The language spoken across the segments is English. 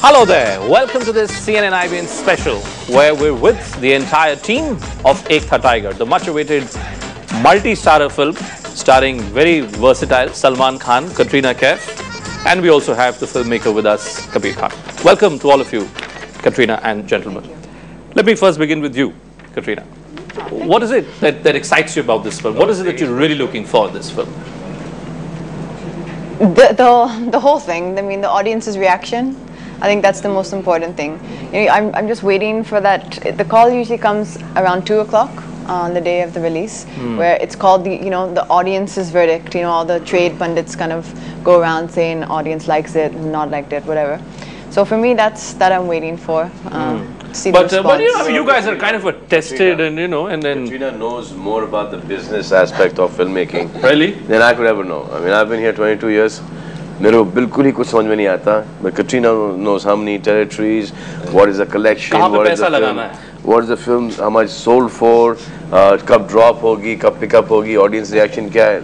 Hello there, welcome to this CNN IBN special where we're with the entire team of Ek Tha Tiger, the much awaited multi-starrer film starring very versatile Salman Khan, Katrina Kaif, and we also have the filmmaker with us, Kabir Khan. Welcome to all of you, Katrina and gentlemen. Let me first begin with you, Katrina. What is it that excites you about this film? What is it that you're really looking for in this film? The whole thing. I mean, the audience's reaction. I think that's the most important thing. You know, I'm just waiting for that. The call usually comes around 2 o'clock on the day of the release, where it's called the audience's verdict. You know, all the trade pundits kind of go around saying audience likes it, not liked it, whatever. So for me, that I'm waiting for. See but you know, I mean, you guys are kind of a tested and then Katrina knows more about the business aspect of filmmaking really than I could ever know. I mean, I've been here 22 years. मेरे को बिल्कुल ही कुछ समझ में नहीं आता. But Katrina knows how many territories, what is the collection, what is the film, what is the film, how much sold for, कब drop होगी, कब pick up होगी, audience reaction क्या है.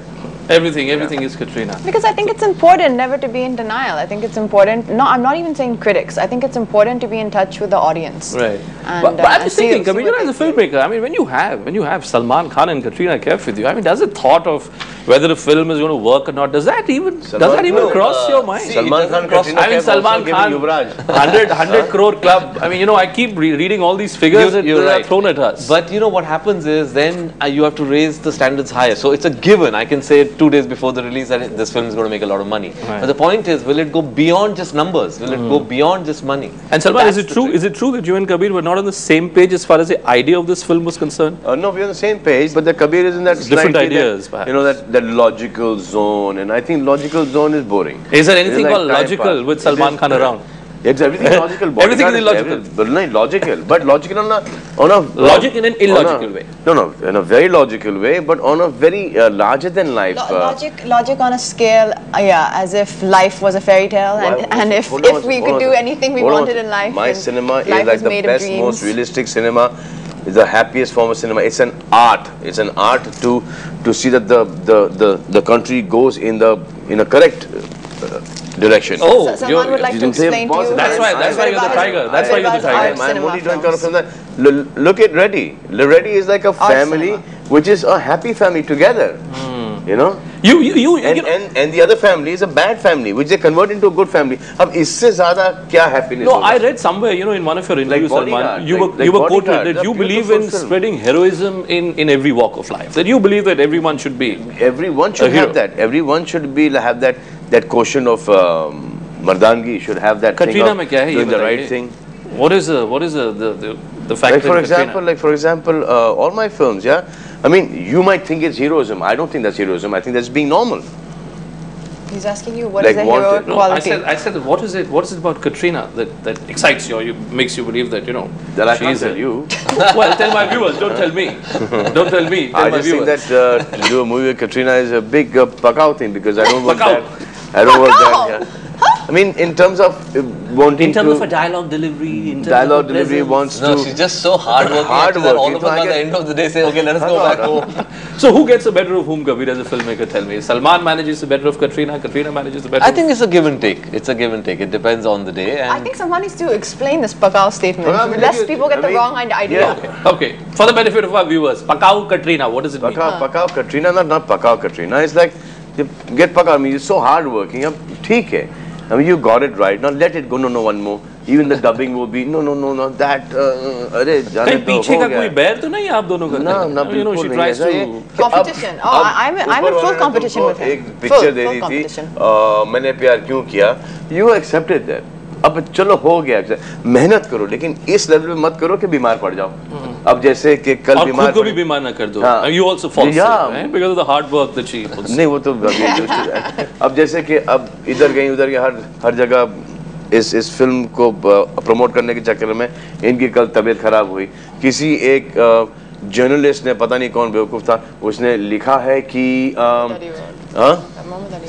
Everything is Katrina. Because I think it's important never to be in denial. I think it's important. No, I'm not even saying critics. I think it's important to be in touch with the audience. Right. And, but I'm just thinking, Kabir, you know, as a filmmaker, I mean, when you have Salman Khan and Katrina Kaif with you, I mean, does the thought of whether a film is going to work or not, does that even cross your mind? Salman Khan, Katrina I mean, Salman Khan, 100 crore club. I mean, you know, I keep reading all these figures that are thrown at us. But you know what happens is then you have to raise the standards higher. So it's a given. I can say 2 days before the release that this film is going to make a lot of money. Right. But the point is, will it go beyond just numbers? Will it go beyond just money? And Salman, is it true that you and Kabir were not on the same page as far as the idea of this film was concerned? No, we're on the same page, but the Kabir is in that different ideas, that, you know, that logical zone, and I think logical zone is boring. Is there anything called logical with Salman Khan around? It's everything logical. Everything is illogical. But logical on a logic in an illogical way. No, in a very logical way, but on a very larger than life. Logic on a scale, yeah, as if life was a fairy tale, and if we could do anything we wanted in life. My cinema is like the best, most realistic cinema. It's the happiest form of cinema. It's an art. It's an art to see that the country goes in a correct direction. Oh, someone would like to explain to you. That's why you're the tiger. That's why you're the tiger. I'm only trying to from that. Look at Reddy. Reddy is like a family, which is a happy family together. You know. And the other family is a bad family, which they convert into a good family. अब इससे ज़्यादा क्या happiness? No, I read somewhere, you know, in one of your interviews, Salman, you were quoted that you believe in spreading heroism in every walk of life. That you believe that everyone should be. Everyone should have that. Everyone should have that quotient of Mardangi. Should have that Katrina thing of doing the right thing. What is the fact? Like for example, all my films, yeah. I mean, you might think it's heroism. I don't think that's heroism. I think that's being normal. He's asking you what is a heroic quality. I said, what is it about Katrina that excites you or makes you believe that, you know, that I can't tell you. Well, tell my viewers. Don't tell me. Don't tell me. Tell I just think that to do a movie with Katrina is a big pakao thing because I don't work that. I don't work that. Yeah. I mean, in terms of wanting to... In terms of a dialogue delivery, in terms dialogue of delivery wants no, to... she's just so hardworking that all of us at the end of the day say, okay, let us go back home. So who gets the better of whom, Kabir, as a filmmaker? Tell me. Salman manages the better of Katrina, Katrina manages the better I think it's a give and take. It's a give and take. It depends on the day. And I think someone needs to explain this pakao statement, lest people get the wrong idea. Yeah. Okay. For the benefit of our viewers, pakao Katrina, what does it mean? Pakao Katrina, not pakao Katrina. It's like, get pakao. I mean, you're so hardworking. ठीक है. I mean, you got it right. Now let it go. No, one more. Even the dubbing will be no. That. अरे जाने दो. पीछे का कोई बैर तो नहीं आप दोनों का? No, you know, she tries to competition. Oh, I'm in full competition with him. एक picture दे दी थी. मैंने प्यार क्यों किया? You accepted that. अब चलो हो गया. मेहनत करो, लेकिन इस लेवल में मत करो कि बीमार पड़ जाओ. अब जैसे कि कल बीमार खुद को भी बीमार ना कर दो. You also fall sick, right? Because of the hard work that she puts. नहीं वो तो अब जैसे कि अब इधर गई उधर गई हर जगह इस फिल्म को प्रमोट करने के चक्कर में इनकी कल तबीयत खराब हुई. किसी एक जर्नलिस्ट ने पता नहीं कौन बेवकूफ़ था उसने लिखा है कि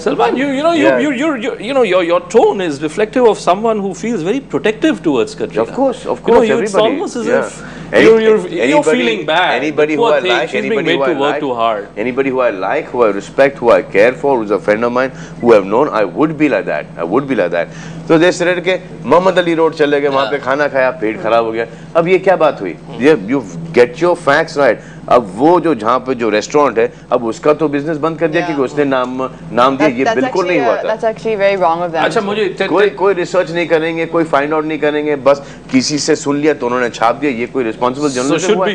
Salman, your tone is reflective of someone who feels very protective towards Katrina. Of course, everybody. It's almost as if you're feeling bad. Anybody who I like, she's being made to work too hard. Anybody who I like, who I respect, who I care for, who's a friend of mine, who I've known, I would be like that. I would be like that. So they said के Mohammad Ali road चले गए, वहाँ पे खाना खाया, पेट खराब हो गया. अब ये क्या बात हुई? You get your facts right. अब वो जो जहाँ पे जो रेस्टोरेंट है, अब उसका तो बिजनेस बंद कर दिया क्योंकि उसने नाम दिया. ये बिल्कुल नहीं हुआ था. That's actually very wrong of them. अच्छा मुझे कोई रिसर्च नहीं करेंगे, कोई फाइंड आउट नहीं करेंगे, बस किसी से सुन लिया तो उन्होंने छाप दिया. ये कोई रिस्पांसिबल जर्नलिस्ट हुआ?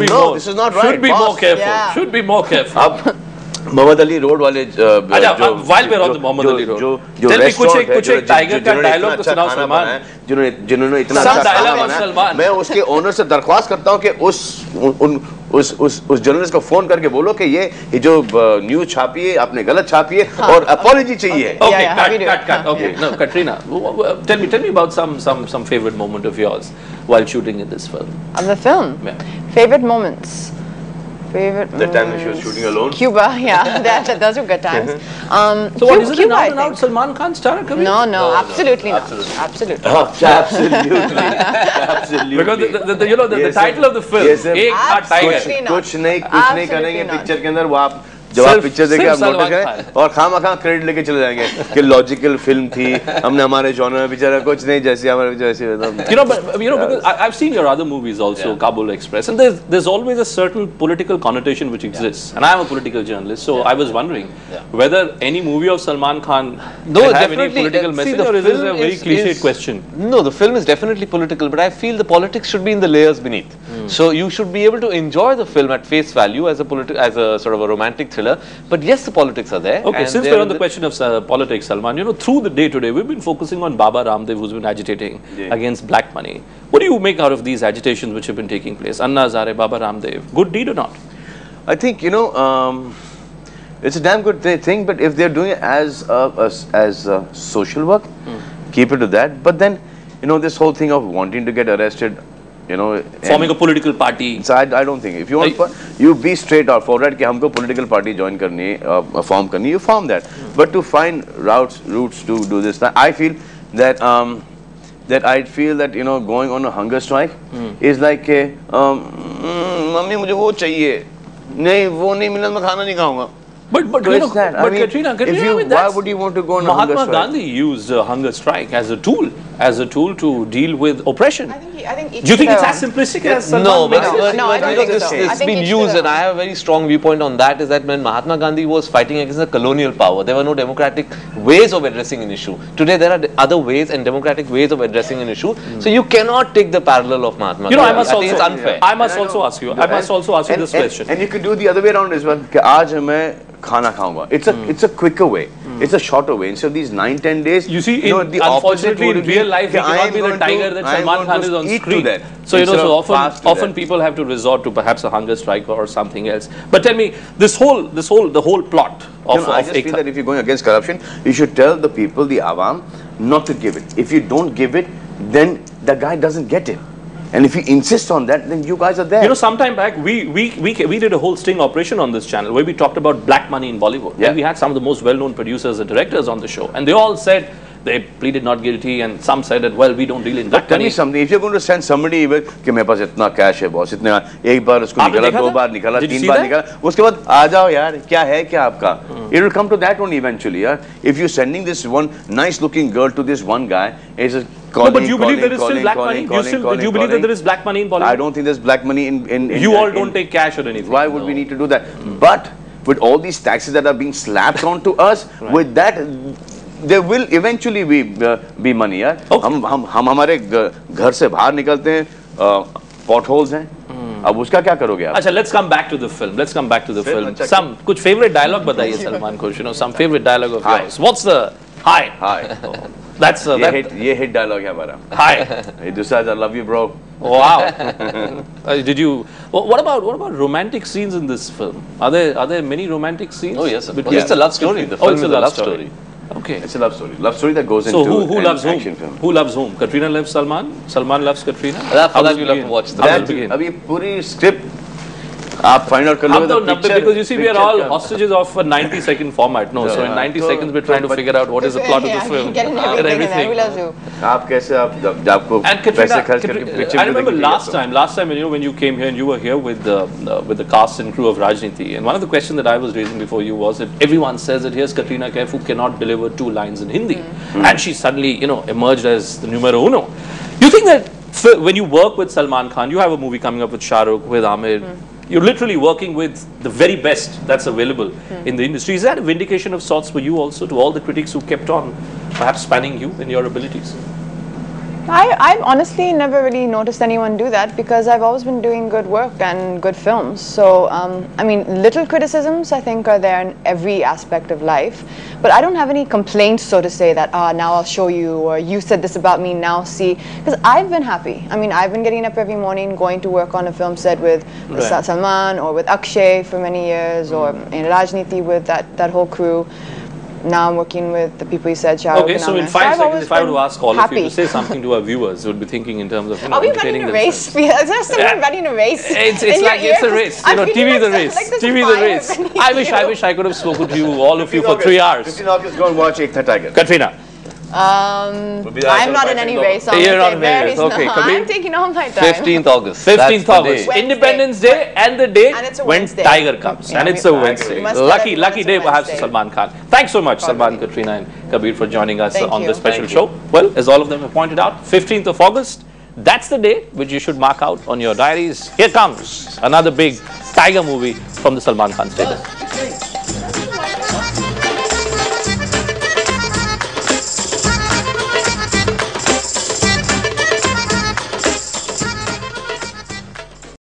No, this is not right. Should be more careful. Should be more careful. अब मोहम्मद अली रोड वाले while we're on the Mohammed Ali Road, जो रेस्टोरेंट है, कुछ एक टाइगर का डायलॉग तो सुनाओ सलमान. जिन्होंने इतना अच्छा खाना बनाया, मैं उसके ओनर से दरख्वास्त करता हूँ कि उस जर्नलिस्ट को फोन करके बोलो कि ये जो न्यूज छापी है आपने गलत छापी है और अपॉलॉजी चाहिए. Okay, cut. Okay, no, Katrina, tell me about some favorite moment of yours while shooting in this film. Of the film? Yeah. Favorite moments? The time when she was shooting alone? Cuba, yeah, those were good times. So what is it, an out-and-out Salman Khan star? No, absolutely not. Absolutely. Because the title of the film, Ek Tha Tiger. कुछ नहीं करेंगे picture के अंदर. वो आप जब आप picture देखें आप नोटिस करें और खामा क्रेडिट लेके चले जाएंगे कि लॉजिकल फिल्म थी, हमने हमारे जॉनर में पिक्चर कुछ नहीं जैसे हमारे जैसे. Because I've seen your other movies also, Kabul Express, and there's always a certain political connotation which exists, and I'm a political journalist, so I was wondering whether any movie of Salman Khan have any political message, or is this a very cliched question? No, the film is definitely political, but I feel the politics should be in the layers beneath. So you should be able to enjoy the film at face value as a sort of a romantic thriller. But yes, the politics are there. Okay, since we're on the question of politics, Salman, through the day today, we've been focusing on Baba Ramdev, who's been agitating against black money. What do you make out of these agitations which have been taking place? Anna Hazare, Baba Ramdev, good deed or not? I think, it's a damn good thing, but if they're doing it as social work, keep it to that. But then, this whole thing of wanting to get arrested, forming a political party. So I don't think if you want, you be straight out forward कि हमको political party join करनी है, form करनी, you form that. But to find routes to do this, I feel that going on a hunger strike is like mummy मुझे वो चाहिए, नहीं वो नहीं मिला मैं खाना नहीं खाऊंगा. But Katrina, why would you want to go on a hunger strike? Mahatma Gandhi used a hunger strike as a tool to deal with oppression. I think do you think it's as simplistic as Salman makes it? No, I don't think so. It's been used, and I have a very strong viewpoint on that. Is that when Mahatma Gandhi was fighting against the colonial power, there were no democratic ways of addressing an issue. Today, there are other ways and democratic ways of addressing an issue. So you cannot take the parallel of Mahatma Gandhi. I must think it's unfair. I must also ask you. I must also ask you this question. And you could do the other way around as well. कि आज मैं खाना खाऊंगा. It's a quicker way. It's a shorter way. Instead of these 9-10 days, you see, unfortunately, in real life, we cannot be the tiger that Salman Khan is on screen. So often people have to resort to perhaps a hunger strike or something else. But tell me, the whole plot of I just feel that if you're going against corruption, you should tell the people, the awam, not to give it. If you don't give it, then the guy doesn't get it. And if you insist on that, then you guys are there. Sometime back, we did a whole sting operation on this channel where we talked about black money in Bollywood. Yeah. And we had some of the most well-known producers and directors on the show. And they all said they pleaded not guilty, and some said that, well, we don't deal in black money. Tell me something. If you're going to send somebody with, कि मेरे पास इतना cash है boss, इतना एक बार उसको निकाला, दो बार निकाला, तीन बार निकाला, उसके बाद आ जाओ यार, क्या है क्या आपका? It will come to that only eventually. Yeah? If you're sending this one nice-looking girl to this one guy, it's just calling, but do you believe there is still black money? Do you believe that there is black money in Bollywood? I don't think there's black money in you all don't take cash or anything. Why would we need to do that? But with all these taxes that are being slapped onto us, with that, there will eventually be money. Yeah? हम हमारे घर से बाहर निकलते हैं, potholes हैं. अब उसका क्या करोगे आप? अच्छा, let's come back to the film. Some कुछ favorite dialogue बताइए सलमान को. Some favorite dialogue of yours. What's the hi? That's ये hit dialogue है हमारा. Hi. He decides I love you, bro. Wow. Did you? What about romantic scenes in this film? Are there many romantic scenes? Oh yes, it's a love story. The film is a love story. Okay. It's a love story. Love story that goes into who loves whom? Action film. Who loves whom? Katrina loves Salman. Salman loves Katrina. How that you love to watch. अभी पूरी script आप find out कर लो the picture. Because you see, we are all hostages of a 90-second format. No, so in 90 seconds we're trying to figure out what is the plot of the film Getting everything. आप कैसे आपको पैसे खर्च करके picture I remember last time when you came here and you were here with the cast and crew of Rajniti, and one of the questions that I was raising before you was that everyone says that here's Katrina Kaif who cannot deliver 2 lines in Hindi, and she suddenly emerged as the numero uno. You think that when you work with Salman Khan, you have a movie coming up with Shah Rukh, with Amir, you're literally working with the very best that's available in the industry. Is that a vindication of sorts for you also, to all the critics who kept on perhaps spanning you in your abilities? I've honestly never really noticed anyone do that, because I've always been doing good work and good films. So, I mean, little criticisms I think are there in every aspect of life, but I don't have any complaints, so to say, that now I'll show you, or you said this about me, now see, because I've been happy. I mean, I've been getting up every morning, going to work on a film set with Salman or with Akshay for many years, or in Rajniti with that whole crew. Now I'm working with the people you said, Shah Rukh. Okay, so in 5 seconds, if I were to ask all of you to say something to our viewers, would be thinking in terms of, are we running a race? Is there someone running a race? It's like it's a race. TV is a race. TV is a race. I wish I could have spoken to you, all of you, for 3 hours. 15 August, go and watch Ek Tha Tiger. Katrina. I'm not in any race. You're not in any race. Okay, Kabir. I'm taking all my time. 15th August. 15th August. Independence Day, and the day when Wednesday. Tiger comes. And it's a Wednesday. Lucky day perhaps for Salman Khan. Thanks so much, Salman, Katrina and Kabir, for joining us on this special show. Well, as all of them have pointed out, 15th of August, that's the day which you should mark out on your diaries. Here comes another big Tiger movie from the Salman Khan stable.